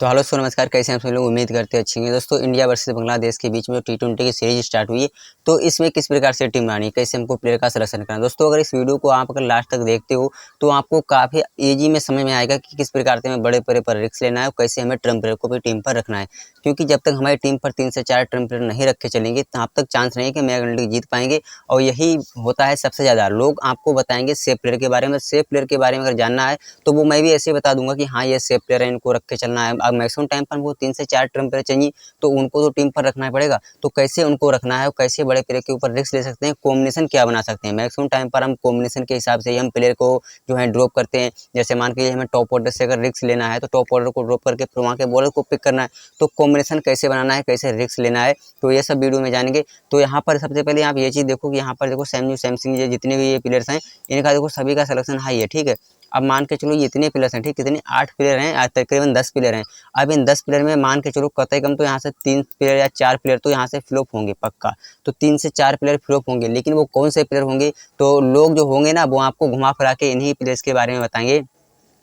तो हेलो सो नमस्कार, कैसे हैं आप सभी लोग। उम्मीद करते हैं अच्छे होंगे। दोस्तों, इंडिया वर्सेस बांग्लादेश के बीच में T20 की सीरीज स्टार्ट हुई है, तो इसमें किस प्रकार से टीम बनानी है, कैसे हमको प्लेयर का सिलेक्शन करना है। दोस्तों, अगर इस वीडियो को आप अगर लास्ट तक देखते हो तो आपको काफ़ी ईजी में समझ में आएगा कि किस प्रकार से हमें बड़े प्लेयर पर रिस्क लेना है और कैसे हमें ट्रम्प प्लेयर को भी टीम पर रखना है। क्योंकि जब तक हमारी टीम पर 3 से 4 ट्रम्प प्लेयर नहीं रखे चलेंगे तब तक चांस नहीं है कि हम वर्ल्ड लीग जीत पाएंगे। और यही होता है सबसे ज़्यादा। लोग आपको बताएंगे सेफ प्लेयर के बारे में। सेफ प्लेयर के बारे में अगर जानना है तो वो मैं भी ऐसे बता दूंगा कि हाँ, ये सेफ प्लेयर है, इनको रख के चलना है। अब मैक्सिमम टाइम पर हमको 3 से 4 ट्रम्प प्लेयर चाहिए, तो उनको तो टीम पर रखना पड़ेगा। तो कैसे उनको रखना है और कैसे बड़े प्लेयर के ऊपर रिस्क ले सकते हैं, कॉम्बिनेशन क्या बना सकते हैं। मैक्सिमम टाइम पर हम कॉम्बिनेशन के हिसाब से ही हम प्लेयर को जो है ड्रॉप करते हैं। जैसे मान के हमें टॉप ऑर्डर से अगर रिस्क लेना है तो टॉप ऑर्डर को ड्रॉप करके फिर वहाँ के बॉलर को पिक करना है। तो कॉम्बिनेशन कैसे बनाना है, कैसे रिस्क लेना है, तो ये सब वीडियो में जानेंगे। तो यहाँ पर सबसे पहले आप ये चीज़ देखो कि यहाँ पर देखो सैमसंग ये जितने भी ये प्लेयर्स हैं, इनका देखो सभी का सिलेक्शन हाई है, ठीक है। अब मान के चलो ये इतने प्लेयर्स हैं, ठीक, कितने 8 प्लेयर हैं, तकरीबन 10 प्लेयर हैं। अब इन 10 प्लेयर में मान के चलो कतई कम तो यहाँ से 3 प्लेयर या 4 प्लेयर तो यहाँ से फ्लॉप होंगे पक्का। तो 3 से 4 प्लेयर फ्लॉप होंगे, लेकिन वो कौन से प्लेयर होंगे, तो लोग जो होंगे ना वो आपको घुमा फिरा के इन्हीं प्लेयर्स के बारे में बताएंगे।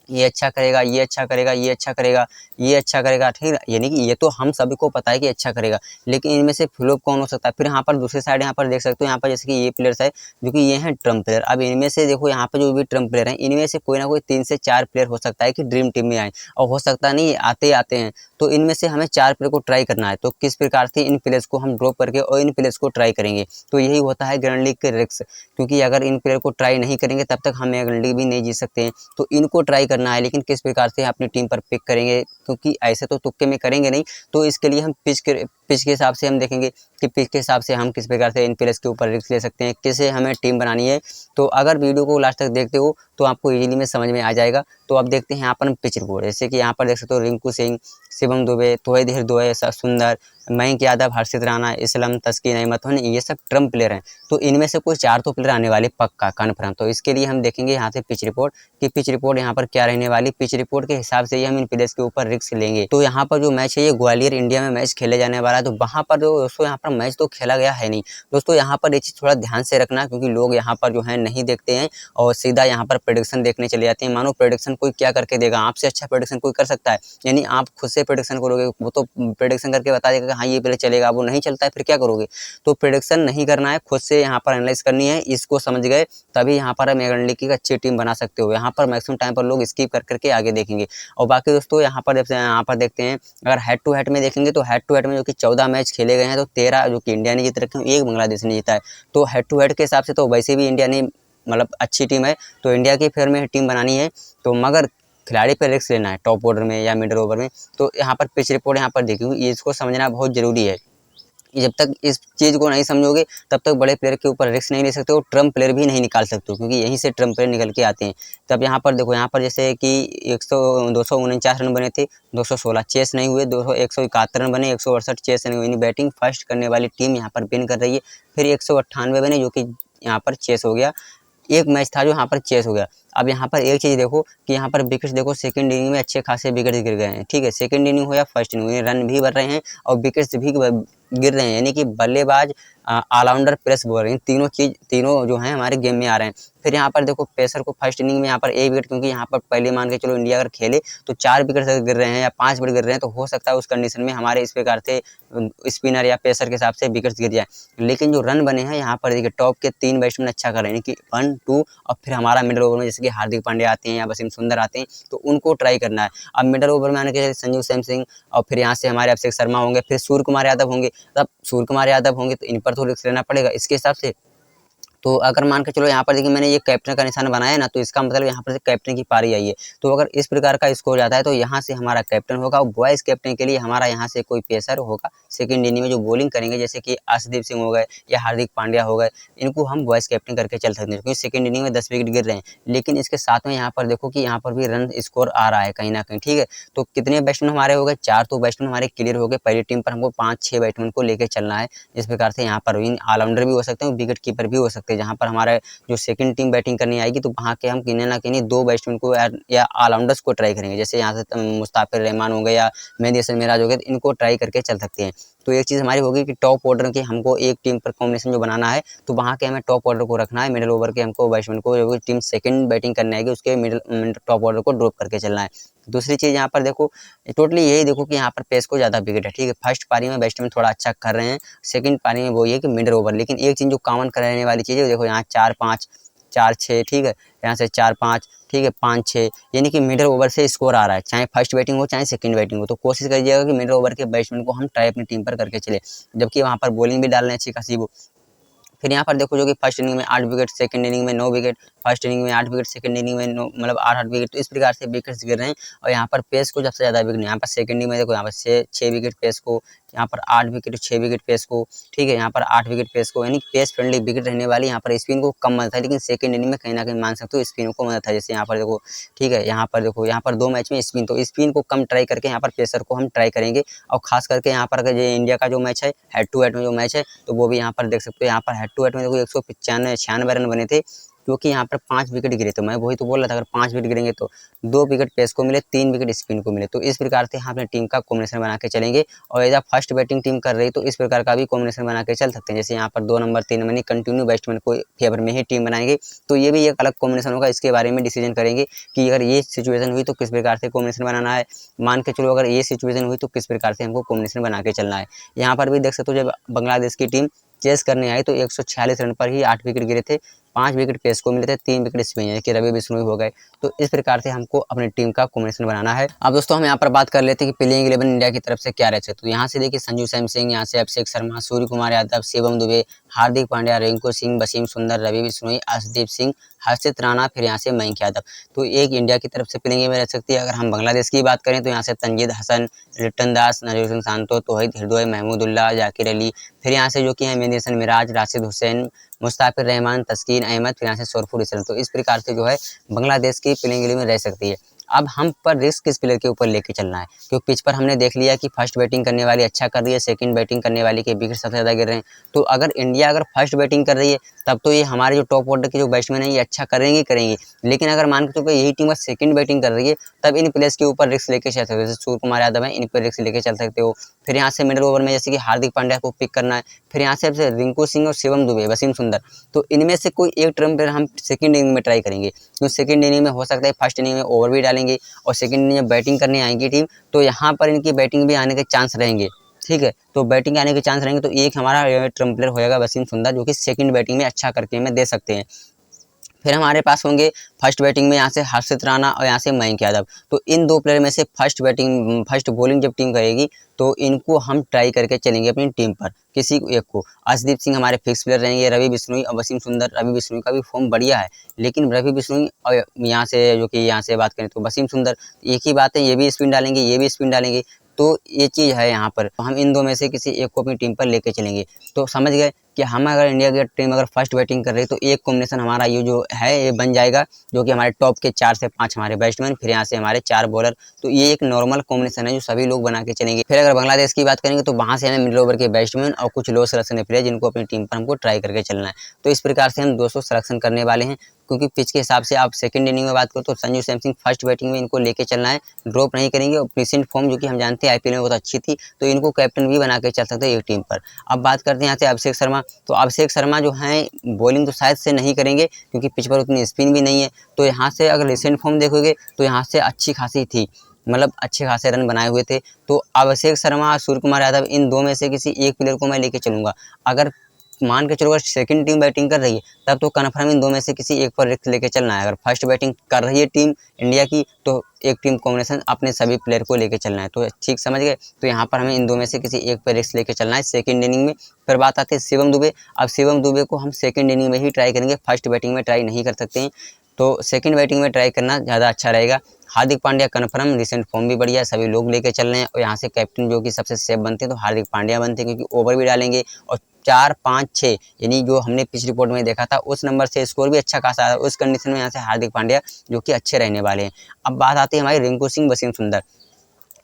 ये अच्छा करेगा, ये अच्छा करेगा, ये अच्छा करेगा, ये अच्छा करेगा, ठीक है। यानी कि ये तो हम सभी को पता है कि अच्छा करेगा, लेकिन इनमें से फ्लॉप कौन हो सकता है। फिर यहाँ पर दूसरी साइड यहाँ पर देख सकते हो, यहाँ पर जैसे कि ये प्लेयर्स है जो कि ये हैं ट्रम्प प्लेयर। अब इनमें से देखो यहाँ पर जो भी ट्रम्प प्लेयर हैं, इनमें से कोई ना कोई 3 से 4 प्लेयर हो सकता है कि ड्रीम टीम में आए, और हो सकता नहीं आते आते हैं। तो इनमें से हमें 4 प्लेयर को ट्राई करना है। तो किस प्रकार से इन प्लेयर्स को हम ड्रॉप करके और इन प्लेयर्स को ट्राई करेंगे, तो यही होता है ग्रैंड लीग के रिस्क। क्योंकि अगर इन प्लेयर को ट्राई नहीं करेंगे तब तक हम ग्रैंड लीग भी नहीं जीत सकते हैं। तो इनको ट्राई करना है, लेकिन किस प्रकार से अपनी टीम पर पिक करेंगे, क्योंकि ऐसे तो तुक्के में करेंगे नहीं। तो इसके लिए हम पिच के हिसाब से हम देखेंगे कि पिच के हिसाब से हम किस प्रकार से इन प्लेयर्स के ऊपर रिस्क ले सकते हैं, कैसे हमें टीम बनानी है। तो अगर वीडियो को लास्ट तक देखते हो तो आपको इजीली में समझ में आ जाएगा। तो अब देखते हैं यहाँ पर हम पिच रिपोर्ट। जैसे कि यहाँ पर देख सकते हो रिंकू सिंह, शिवम दुबे, तोहिद दुबे, सुंदर, मयंक यादव, हर्षित राणा, इस्लाम, तस्कीन अहमद, ये सब ट्रम्प प्लेयर हैं। तो इनमें से कुछ 4 तो प्लेयर आने वाले पक्का कन्फर्म। तो इसके लिए हम देखेंगे यहाँ से पिच रिपोर्ट कि पिच रिपोर्ट यहाँ पर क्या रहने वाली। पिच रिपोर्ट के हिसाब से ही हम इन प्लेयर्स के ऊपर रिस्क लेंगे। तो यहाँ पर जो मैच है ये ग्वालियर इंडिया में मैच खेले जाने वाला है। तो वहाँ पर जो दोस्तों यहाँ पर मैच तो खेला गया है नहीं। दोस्तों यहाँ पर ये चीज़ थोड़ा ध्यान से रखना, क्योंकि लोग यहाँ पर जो है नहीं देखते हैं और सीधा यहाँ पर प्रेडिक्शन देखने चले जाते हैं। मानो प्रेडिक्शन कोई क्या करके देगा, आपसे अच्छा प्रेडिक्शन कोई कर सकता है। यानी आप खुद से प्रेडिक्शन करोगे, वो तो प्रेडिक्शन करके बता देगा कि हाँ ये प्लेयर चलेगा, वो नहीं चलता है फिर क्या करोगे। तो प्रेडिक्शन नहीं करना है, खुद से यहाँ पर एनालाइज करनी है। इसको समझ गए तभी यहाँ पर हम वर्ल्ड लीग की अच्छी टीम बना सकते हो। यहाँ पर मैक्सिमम टाइम पर लोग स्किप कर करके आगे देखेंगे। और बाकी दोस्तों यहाँ पर देखते हैं, अगर हेड टू हेड में देखेंगे तो हेड टू हेड में जो कि 14 मैच खेले गए हैं, तो 13 जो कि इंडिया ने जीत रखे हैं, 1 बांग्लादेश ने जीता है। तो हेड टू हेड के हिसाब से तो वैसे भी इंडिया ने मतलब अच्छी टीम है, तो इंडिया के फेवर में टीम बनानी है। तो मगर खिलाड़ी पर रिस्क लेना है टॉप ऑर्डर में या मिडल ओवर में। तो यहाँ पर पिच रिपोर्ट यहाँ पर देखिए, इसको समझना बहुत जरूरी है। जब तक इस चीज़ को नहीं समझोगे तब तक बड़े प्लेयर के ऊपर रिस्क नहीं ले सकते हो, ट्रम्प प्लेयर भी नहीं निकाल सकते हो, क्योंकि यहीं से ट्रम्प प्लेयर निकल के आते हैं। तब यहाँ पर देखो, यहाँ पर जैसे कि 249 रन बने थे, 216 चेस नहीं हुए, 171 रन बने, 168 चेस नहीं हुए। बैटिंग फर्स्ट करने वाली टीम यहाँ पर विन कर रही है। फिर 198 बने, जो कि यहाँ पर चेस हो गया। एक मैच था जो यहाँ पर चेस हो गया। अब यहाँ पर एक चीज़ देखो कि यहाँ पर विकेट्स देखो, सेकंड इनिंग में अच्छे खासे विकेट्स गिर गए हैं, ठीक है। सेकंड इनिंग हो या फर्स्ट इनिंग हो, रन भी बढ़ रहे हैं और विकेट्स भी गिर रहे हैं। यानी कि बल्लेबाज, ऑलराउंडर, प्रेस बॉलर, तीनों जो हैं हमारे गेम में आ रहे हैं। फिर यहाँ पर देखो पेसर को फर्स्ट इनिंग में यहाँ पर 1 विकेट, क्योंकि यहाँ पर पहले मान के चलो इंडिया अगर खेले तो 4 विकेट अगर गिर रहे हैं या 5 विकेट गिर रहे हैं, तो हो सकता है उस कंडीशन में हमारे इस प्रकार से स्पिनर या पेसर के हिसाब से विकेट्स गिर जाए। लेकिन जो रन बने हैं यहाँ पर देखिए, टॉप के 3 बैट्समैन अच्छा कर रहे हैं, यानी कि 1, 2 और फिर हमारा मिडल ओवर में जैसे कि हार्दिक पांड्या आते हैं या वसीम सुंदर आते हैं, तो उनको ट्राई करना है। अब मिडल ओवर में आने के संजू सैमसंग और फिर यहाँ से हमारे अभिषेक शर्मा होंगे, फिर सूर्य कुमार यादव होंगे। तब सूर्य कुमार यादव होंगे तो इन पर तो रिस्क लेना पड़ेगा इसके हिसाब से। तो अगर मान के चलो यहाँ पर देखिए मैंने ये कैप्टन का निशान बनाया है ना, तो इसका मतलब यहाँ पर से कैप्टन की पारी आई है। तो अगर इस प्रकार का स्कोर जाता है तो यहाँ से हमारा कैप्टन होगा, और वाइस कैप्टन के लिए हमारा यहाँ से कोई पेसर होगा। सेकंड इनिंग में जो बॉलिंग करेंगे, जैसे कि अर्शदीप सिंह हो गए या हार्दिक पांड्या हो गए, इनको हम वाइस कैप्टन करके चल सकते हैं, क्योंकि सेकंड इनिंग में 10 विकेट गिर रहे हैं। लेकिन इसके साथ में यहाँ पर देखो कि यहाँ पर भी रन स्कोर आ रहा है कहीं ना कहीं, ठीक है। तो कितने बैट्समैन हमारे हो गए, 4 तो बैट्समैन हमारे क्लियर हो गए। पहली टीम पर हमको 5-6 बैट्समैन को लेकर चलना है। इस प्रकार से यहाँ पर ऑलराउंडर भी हो सकते हैं, विकेट कीपर भी हो सकते हैं। जहाँ पर हमारे जो सेकंड टीम बैटिंग करने आएगी तो वहाँ के हम किन्हीं ना किन्हीं 2 बैट्समैन को या ऑलराउंडर्स को ट्राई करेंगे। जैसे यहाँ से मुस्ताफिर रहमान हो गए या मेहदी हसन मिराज हो गए, तो इनको ट्राई करके चल सकते हैं। तो एक चीज़ हमारी होगी कि टॉप ऑर्डर की हमको एक टीम पर कॉम्बिनेशन जो बनाना है, तो वहाँ के हमें टॉप ऑर्डर को रखना है, मिडिल ओवर के हमको बैट्समैन को जो टीम सेकंड बैटिंग करने आएगी उसके मिडिल टॉप ऑर्डर को ड्रॉप करके चलना है। दूसरी चीज़ यहाँ पर देखो, टोटली यही देखो कि यहाँ पर पेस को ज़्यादा विकेट है, ठीक है। फर्स्ट पारी में बैट्समैन थोड़ा अच्छा कर रहे हैं, सेकंड पारी में वो ये कि मिडिल ओवर, लेकिन एक चीज़ जो कॉमन करने वाली चीज़ है देखो, यहाँ 4-5 4-6, ठीक है, यहाँ से 4-5, ठीक है, 5-6, यानी कि मिडिल ओवर से स्कोर आ रहा है, चाहे फर्स्ट बैटिंग हो चाहे सेकंड बैटिंग हो। तो कोशिश करिएगा कि मिडिल ओवर के बैट्समैन को हम ट्राई अपनी टीम पर करके चले, जबकि वहाँ पर बॉलिंग भी डाल रहे हैं अच्छी खासी वो। फिर यहाँ पर देखो जो कि फर्स्ट इनिंग में 8 विकेट, सेकंड इनिंग में 9 विकेट, फर्स्ट इनिंग में 8 विकेट, सेकंड इनिंग में 9, मतलब 8-8 विकेट, तो इस प्रकार से विकेट्स गिर रहे हैं। और यहाँ पर पेस को सबसे ज़्यादा विकेट, यहाँ पर सेकंड इनिंग में देखो, यहाँ पर 6 विकेट पेस को, यहाँ पर 8 विकेट 6 विकेट पेस को, ठीक है, यहाँ पर 8 विकेट पेस को, यानी पेस फ्रेंडली विकेट रहने वाली। यहाँ पर स्पिन को कम मदद है, लेकिन सेकंड इनिंग में कहीं ना कहीं मान सकते हो स्पिन को मदद है। जैसे यहाँ पर देखो, ठीक है, यहाँ पर देखो, यहाँ पर 2 मैच में स्पिन, तो स्पिन को कम ट्राई करके यहाँ पर पेसर को हम ट्राई करेंगे। और खास करके यहाँ पर जो इंडिया का जो मैच है हेड टू हेड में जो मैच है, तो वो भी यहाँ पर देख सकते हो। यहाँ पर हेड टू हेड में देखो 195 रन बने थे, क्योंकि यहाँ पर 5 विकेट गिरे। तो मैं वही तो बोल रहा था, अगर 5 विकेट गिरेंगे तो 2 विकेट पेस को मिले, 3 विकेट स्पिन को मिले। तो इस प्रकार से हम अपने टीम का कॉम्बिनेशन बना के चलेंगे। और एज फर्स्ट बैटिंग टीम कर रही तो इस प्रकार का भी कॉम्बिनेशन बना के चल सकते हैं। जैसे यहाँ पर 2 नंबर 3 नंबर कंटिन्यू बैट्समैन को फेवर में ही टीम बनाएंगे, तो ये भी एक अलग कॉम्बिनेशन होगा। इसके बारे में डिसीजन करेंगे कि अगर ये सिचुएशन हुई तो किस प्रकार से कॉम्बिनेशन बनाना है। मान के चलो अगर ये सिचुएशन हुई तो किस प्रकार से हमको कॉम्बिनेशन बना के चलना है। यहाँ पर भी देख सकते हो, जब बांग्लादेश की टीम चेस करने आई तो 146 रन पर ही 8 विकेट गिरे थे, 5 विकेट पेस को मिले थे, 3 विकेट स्पिन यानी कि रवि बिश्नोई हो गए। तो इस प्रकार से हमको अपनी टीम का कॉम्बिनेशन बनाना है। अब दोस्तों हम यहाँ पर बात कर लेते हैं कि प्लेइंग 11 इंडिया की तरफ से क्या रह सकते। तो यहाँ से देखिए संजू सैमसंग, यहाँ से अभिषेक शर्मा, सूर्य कुमार यादव, शिवम दुबे, हार्दिक पांड्या, रिंकू सिंह, वसीम सुंदर, रवि बिश्नोई, अर्शदीप सिंह, हर्षित राणा, फिर यहाँ से मयंक यादव। तो एक इंडिया की तरफ से प्लेइंग में रह सकती है। अगर हम बांग्लादेश की बात करें तो यहाँ से तंजीद हसन, लिट्टन दास, नजरुद्दीन शांतो, तौहीद हृदय, महमूदुल्लाह, जाकिर अली, फिर यहाँ से जो कि है मेंदेसन मिराज, राशिद हुसैन, मुस्ताफिर रहमान, तस्कीन अहमद, फिर यहाँ से सरफुर इसलम। तो इस प्रकार से जो है बांग्लादेश की प्लेइंग 11 में रह सकती है। अब हम पर रिस्क किस प्लेयर के ऊपर लेके चलना है, क्योंकि पिच पर हमने देख लिया कि फर्स्ट बैटिंग करने वाली अच्छा कर रही है, सेकंड बैटिंग करने वाली के विकेट सबसे ज़्यादा गिर रहे हैं। तो अगर इंडिया अगर फर्स्ट बैटिंग कर रही है तब तो ये हमारे जो टॉप ऑर्डर के जो बैट्समैन हैं ये अच्छा करेंगे। लेकिन अगर मान के चलो यही टीम बस सेकंड बैटिंग कर रही है, तब इन प्लेयर्स के ऊपर रिस्क लेके चल सकते हो। जैसे सूर्य कुमार यादव है, इन पर रिस्क लेके चल सकते हो। फिर यहाँ से मिडिल ओवर में जैसे कि हार्दिक पांड्या को पिक करना है, फिर यहाँ से रिंकू सिंह और शिवम दुबे, वसीम सुंदर, तो इनमें से कोई एक टर्म पर हम सेकंड इनिंग में ट्राई करेंगे। तो सेकंड इनिंग में हो सकता है फर्स्ट इनिंग में ओवर भी डालेंगे, और सेकंड इनिंग में बैटिंग करने आएंगी टीम, तो यहाँ पर इनकी बैटिंग भी आने के चांस रहेंगे, ठीक है। तो बैटिंग आने के चांस रहेंगे, तो एक हमारा ट्रम्प प्लेयर होएगा वसीम सुंदर, जो कि सेकंड बैटिंग में अच्छा करके हमें दे सकते हैं। फिर हमारे पास होंगे फर्स्ट बैटिंग में यहाँ से हर्षित राणा और यहाँ से मयंक यादव। तो इन 2 प्लेयर में से फर्स्ट बॉलिंग जब टीम करेगी तो इनको हम ट्राई करके चलेंगे अपनी टीम पर, किसी एक को। अर्शदीप सिंह हमारे फिक्स प्लेयर रहेंगे, रवि बिश्नोई और वसीम सुंदर। रवि बिश्नोई का भी फॉर्म बढ़िया है, लेकिन रवि बिश्नोई और यहाँ से जो कि यहाँ से बात करें तो वसीम सुंदर, एक ही बात है, ये भी स्पिन डालेंगे, ये भी स्पिन डालेंगे। तो ये चीज़ है यहाँ पर, तो हम इन 2 में से किसी एक को अपनी टीम पर लेके चलेंगे। तो समझ गए कि हम अगर इंडिया की टीम अगर फर्स्ट बैटिंग कर रही है तो एक कॉम्बिनेशन हमारा ये जो है ये बन जाएगा, जो कि हमारे टॉप के 4 से 5 हमारे बैट्समैन, फिर यहाँ से हमारे 4 बॉलर। तो ये एक नॉर्मल कॉम्बिनेशन है जो सभी लोग बना के चलेंगे। फिर अगर बांग्लादेश की बात करेंगे तो वहाँ से हमें मिडिल ओवर के बैट्समैन और कुछ लो सिलेक्शन प्लेयर जिनको अपनी टीम पर हमको ट्राई करके चलना है। तो इस प्रकार से हम 200 सिलेक्शन करने वाले हैं, क्योंकि पिच के हिसाब से आप सेकंड इनिंग में बात करो तो संजू सैमसंग फर्स्ट बैटिंग में इनको लेके चलना है, ड्रॉप नहीं करेंगे। और रिसेंट फॉर्म जो कि हम जानते हैं आईपीएल में बहुत अच्छी थी, तो इनको कैप्टन भी बना के चल सकते हैं एक टीम पर। अब बात करते हैं यहाँ से अभिषेक शर्मा। तो अभिषेक शर्मा जो हैं बॉलिंग तो शायद से नहीं करेंगे, क्योंकि पिच पर उतनी स्पिन भी नहीं है। तो यहाँ से अगर रिसेंट फॉर्म देखोगे तो यहाँ से अच्छी खासी थी, मतलब अच्छे खासे रन बनाए हुए थे। तो अभिषेक शर्मा, सूर्य कुमार यादव, इन 2 में से किसी एक प्लेयर को मैं लेके चलूँगा। अगर मान के चलो अगर सेकंड टीम बैटिंग कर रही है तब तो कन्फर्म इन 2 में से किसी एक पर रिस्क लेके चलना है। अगर फर्स्ट बैटिंग कर रही है टीम इंडिया की तो एक टीम कॉम्बिनेशन अपने सभी प्लेयर को लेके चलना है। तो ठीक समझ गए। तो यहाँ पर हमें इन 2 में से किसी एक पर रिस्क लेके चलना है सेकंड इनिंग में। फिर बात आती है शिवम दुबे। अब शिवम दुबे को हम सेकंड इनिंग में ही ट्राई करेंगे, फर्स्ट बैटिंग में ट्राई नहीं कर सकते हैं, तो सेकंड बैटिंग में ट्राई करना ज़्यादा अच्छा रहेगा। Hardik Pandya confirm, recent form भी बढ़िया, सभी लोग लेके चल रहे हैं। और यहाँ से कैप्टन जो कि सबसे सेफ बनते हैं तो हार्दिक पांड्या बनते हैं, क्योंकि ओवर भी डालेंगे। और 4, 5, 6 यानी जो हमने पिच रिपोर्ट में देखा था उस नंबर से स्कोर भी अच्छा खासा है। उस कंडीशन में यहाँ से हार्दिक पांड्या जो कि अच्छे रहने वाले हैं। अब बात आती है हमारी रिंकू सिंह, वसीम सुंदर।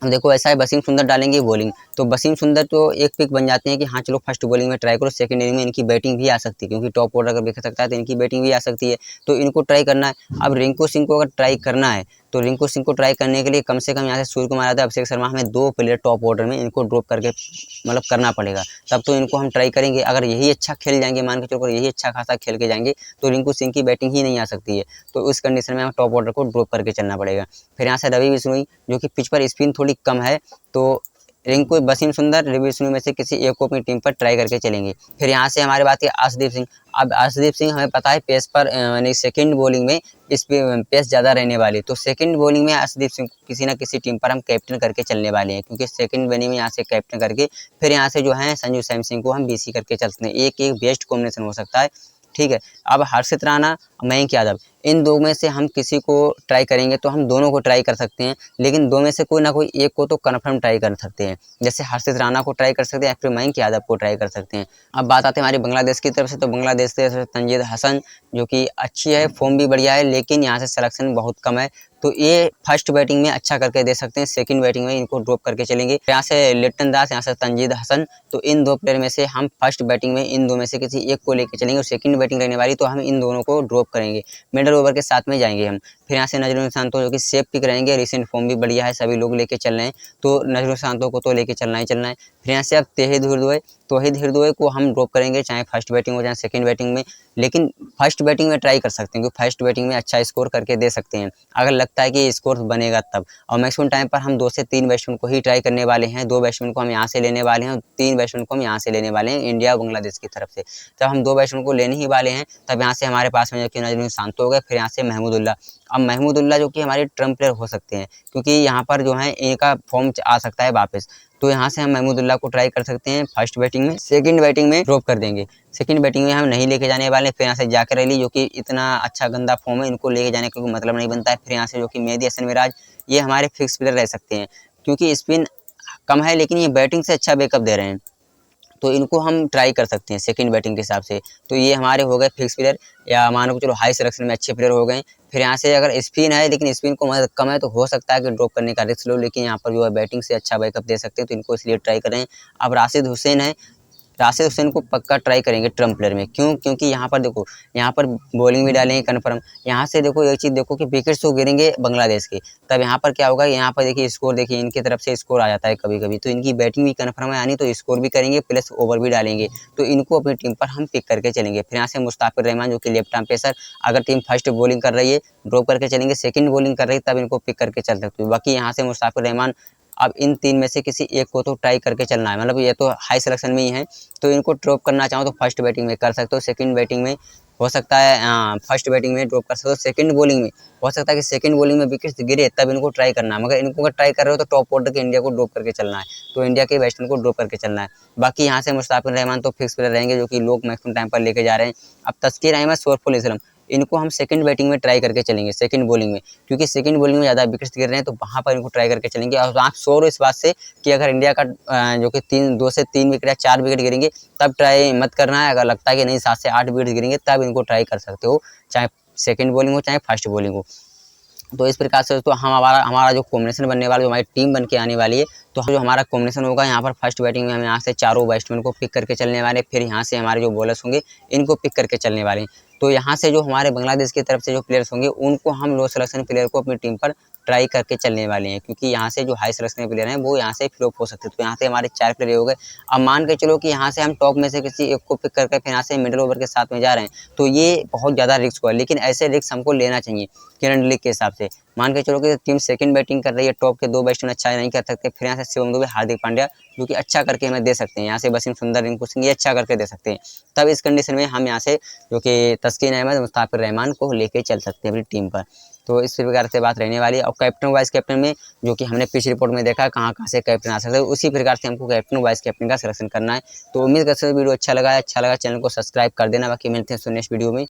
अब देखो ऐसा है, वसीम सुंदर डालेंगे बॉलिंग, तो वसीम सुंदर तो एक पिक बन जाते हैं कि हाँ चलो फर्स्ट बॉलिंग में ट्राई करो, सेकंड इनिंग में इनकी बैटिंग भी आ सकती है, क्योंकि टॉप ऑर्डर अगर देख सकता है तो इनकी बैटिंग भी आ सकती है, तो इनको ट्राई करना है। अब रिंकू सिंह को अगर ट्राई करना है तो रिंकू सिंह को ट्राई करने के लिए कम से कम यहाँ से सूर्य कुमार यादव, अभिषेक शर्मा, हमें 2 प्लेयर टॉप ऑर्डर में इनको ड्रॉप करके मतलब करना पड़ेगा, तब तो इनको हम ट्राई करेंगे। अगर यही अच्छा खेल जाएंगे, मान के चलो यही अच्छा खासा खेल के जाएंगे तो रिंकू सिंह की बैटिंग ही नहीं आ सकती है, तो उस कंडीशन में हमें टॉप ऑर्डर को ड्रॉप करके चलना पड़ेगा। फिर यहाँ से रवि बिश्नोई जो कि पिच पर स्पिन थोड़ी कम है, तो रिंकू, वसीम सुंदर, रवि बिश्नोई में से किसी एक को अपनी टीम पर ट्राई करके चलेंगे। फिर यहाँ से हमारी बात है अर्शदीप सिंह। अब अर्शदीप सिंह हमें पता है पेस पर यानी सेकंड बॉलिंग में इस पे पेस ज़्यादा रहने वाली, तो सेकंड बॉलिंग में अर्शदीप सिंह को किसी ना किसी टीम पर हम कैप्टन करके चलने वाले हैं, क्योंकि सेकंड बॉलिंग में यहाँ से कैप्टन करके फिर यहाँ से जो है संजू सैमसन को हम बीसी करके चलते हैं। एक बेस्ट कॉम्बिनेशन हो सकता है, ठीक है। अब हर्षित राणा, मयंक यादव, इन दो में से हम किसी को ट्राई करेंगे तो हम दोनों को ट्राई कर सकते हैं, लेकिन दो में से कोई ना कोई एक को तो कन्फर्म ट्राई कर सकते हैं। जैसे हर्षित राणा को ट्राई कर सकते हैं या फिर मयंक यादव को ट्राई कर सकते हैं। अब बात आती है हमारी बांग्लादेश की तरफ से, तो बांग्लादेश से तंजीद हसन जो कि अच्छी है, फॉर्म भी बढ़िया है, लेकिन यहाँ से सिलेक्शन बहुत कम है, तो ये फर्स्ट बैटिंग में अच्छा करके दे सकते हैं, सेकंड बैटिंग में इनको ड्रॉप करके चलेंगे। यहाँ से लिटन दास, यहाँ से तंजीद हसन, तो इन दो प्लेयर में से हम फर्स्ट बैटिंग में इन दो में से किसी एक को लेकर चलेंगे, और सेकंड बैटिंग रहने वाली तो हम इन दोनों को ड्रॉप करेंगे, मिडल ओवर के साथ में जाएंगे हम। फिर यहाँ से नजरुल शांतो जो कि सेफ पिक रहेंगे, रिसेंट फॉर्म भी बढ़िया है, सभी लोग लेके चल रहे हैं, तो नजरुल शांतो को तो लेके चलना ही चलना है। फिर यहाँ से अब तौहीद हृदय को हम ड्रॉप करेंगे, चाहे फर्स्ट बैटिंग हो चाहे सेकंड बैटिंग में, लेकिन फर्स्ट बैटिंग में ट्राई कर सकते हैं, क्योंकि फर्स्ट बैटिंग में अच्छा स्कोर करके दे सकते हैं, अगर लगता है कि स्कोर बनेगा तब। और मैक्सिमम टाइम पर हम 2 से 3 बैट्समैन को ही ट्राई करने वाले हैं, 2 बैट्समैन को हम यहाँ से लेने वाले हैं, 3 बैट्समैन को हम यहाँ से लेने वाले हैं इंडिया और बांग्लादेश की तरफ से। जब हम 2 बैट्समैन को लेने ही वाले हैं तब यहाँ से हमारे पास में जो कि नजरुल शांतो हो गए, फिर यहाँ से महमूदुल्लाह। अब महमूदुल्लाह जो कि हमारे ट्रम्प प्लेयर हो सकते हैं, क्योंकि यहाँ पर जो है इनका फॉर्म आ सकता है वापस, तो यहाँ से हम महमूदुल्लाह को ट्राई कर सकते हैं फर्स्ट बैटिंग में, सेकंड बैटिंग में ड्रॉप कर देंगे। सेकंड बैटिंग में हम नहीं लेके जाने वाले। फिर यहाँ से जाकिर अली जो कि इतना अच्छा गंदा फॉर्म है, इनको लेके जाने का कोई मतलब नहीं बनता है। फिर यहाँ से जो कि मेहदी हसन मिराज, ये हमारे फिक्स प्लेयर रह सकते हैं, क्योंकि स्पिन कम है लेकिन ये बैटिंग से अच्छा बैकअप दे रहे हैं, तो इनको हम ट्राई कर सकते हैं सेकंड बैटिंग के हिसाब से। तो ये हमारे हो गए फिक्स प्लेयर, या मानो कि चलो हाई सिलेक्शन में अच्छे प्लेयर हो गए। फिर यहाँ से अगर स्पिन है लेकिन स्पिन को मदद कम है, तो हो सकता है कि ड्रॉप करने का रिस्क लो, लेकिन यहाँ पर जो है बैटिंग से अच्छा बैकअप दे सकते हैं, तो इनको इसलिए ट्राई करें। अब राशिद हुसैन है, राशिद हुसैन को पक्का ट्राई करेंगे ट्रम्प प्लेयर में, क्यों? क्योंकि यहाँ पर देखो, यहाँ पर बॉलिंग भी डालेंगे कन्फर्म। यहाँ से देखो एक चीज़ देखो कि विकेट्स तो गिरेंगे बांग्लादेश के, तब यहाँ पर क्या होगा, यहाँ पर देखिए स्कोर, देखिए इनकी तरफ से स्कोर आ जाता है कभी कभी, तो इनकी बैटिंग भी कन्फर्म है, यानी तो स्कोर भी करेंगे प्लस ओवर भी डालेंगे, तो इनको अपनी टीम पर हम पिक करके चलेंगे। फिर यहाँ से मुस्ताफिर रहमान जो कि लेफ्ट आर्म पेसर, अगर टीम फर्स्ट बॉलिंग कर रही है ड्रॉप करके चलेंगे, सेकंड बॉलिंग कर रही है तब इनको पिक करके चल सकते हो। बाकी यहाँ से मुस्ताफिर रहमान, अब इन 3 में से किसी एक को तो ट्राई करके चलना है, मतलब ये तो हाई सिलेक्शन में ही है, तो इनको ड्रॉप करना चाहो तो फर्स्ट बैटिंग में कर सकते हो, सेकंड बैटिंग में हो सकता है, फर्स्ट बैटिंग में ड्रॉप कर सकते हो, सेकंड बॉलिंग में हो सकता है कि सेकंड बॉलिंग में विकेट्स गिरे तब इनको ट्राई करना है, मगर इनको अगर ट्राई कर रहे हो तो टॉप ऑर्डर के इंडिया को ड्रॉप करके चलना है, तो इंडिया के बैट्समैन को ड्रॉप करके चलना है। बाकी यहाँ से मुस्ताफिर रहमान तो फिक्स प्लेयर रहेंगे, जो कि लोग मैक्सिमम टाइम पर लेके जा रहे हैं। अब तस्कीर अहमद, सौरफुल इस्लाम, इनको हम सेकंड बैटिंग में ट्राई करके चलेंगे, सेकंड बॉलिंग में, क्योंकि सेकंड बॉलिंग में ज़्यादा विकेट्स गिर रहे हैं, तो वहाँ पर इनको ट्राई करके चलेंगे। और आप श्योर हो इस बात से कि अगर इंडिया का जो कि 2 से 3 विकेट या 4 विकेट गिरेंगे तब ट्राई मत करना है, अगर लगता है कि नहीं 7 से 8 विकेट गिरेंगे तब इनको ट्राई कर सकते हो, चाहे सेकंड बॉलिंग हो चाहे फर्स्ट बॉलिंग हो। तो इस प्रकार से तो हमारा जो कॉम्बिनेशन बनने वाला, जो हमारी टीम बन के आने वाली है, तो जो हमारा कॉम्बिनेशन होगा, यहाँ पर फर्स्ट बैटिंग में हम यहाँ से चारों बैट्समैन को पिक करके चलने वाले, फिर यहाँ से हमारे जो बॉलर्स होंगे इनको पिक करके चलने वाले हैं। तो यहाँ से जो हमारे बांग्लादेश की तरफ से जो प्लेयर्स होंगे उनको हम लो सिलेक्शन प्लेयर को अपनी टीम पर ट्राई करके चलने वाले हैं, क्योंकि यहाँ से जो हाई सिलेक्शन के प्लेयर हैं वो यहाँ से फ्लॉप हो सकते हैं। तो यहाँ से हमारे 4 प्लेयर हो गए। अब मान के चलो कि यहाँ से हम टॉप में से किसी एक को पिक करके फिर यहाँ से मिडिल ओवर के साथ में जा रहे हैं, तो ये बहुत ज़्यादा रिस्क है, लेकिन ऐसे रिस्क हमको लेना चाहिए करंट लीग के हिसाब से। मान के चलो कि टीम सेकंड बैटिंग कर रही है, टॉप के 2 बैट्समैन अच्छा नहीं कर सकते, फिर यहाँ से शिवम दुबे, हार्दिक पांड्या जो कि अच्छा करके हमें दे सकते हैं, यहाँ से वसीम सुंदर, रिंकू सिंह ये अच्छा करके दे सकते हैं, तब इस कंडीशन में हम यहाँ से जो कि तस्कीन अहमद, मुस्ताफिर रहमान को लेके चल सकते हैं अपनी टीम पर। तो इस प्रकार से बात रहने वाली है। और कैप्टन वाइस कैप्टन में जो कि हमने पिच रिपोर्ट में देखा कहाँ से कैप्टन आ सकते हैं, उसी प्रकार से हमको कैप्टन वाइस कैप्टन का सिलेक्शन करना है। तो उम्मीद करते हैं वीडियो अच्छा लगा चैनल को सब्सक्राइब कर देना। बाकी मिलते हैं नेक्स्ट वीडियो में।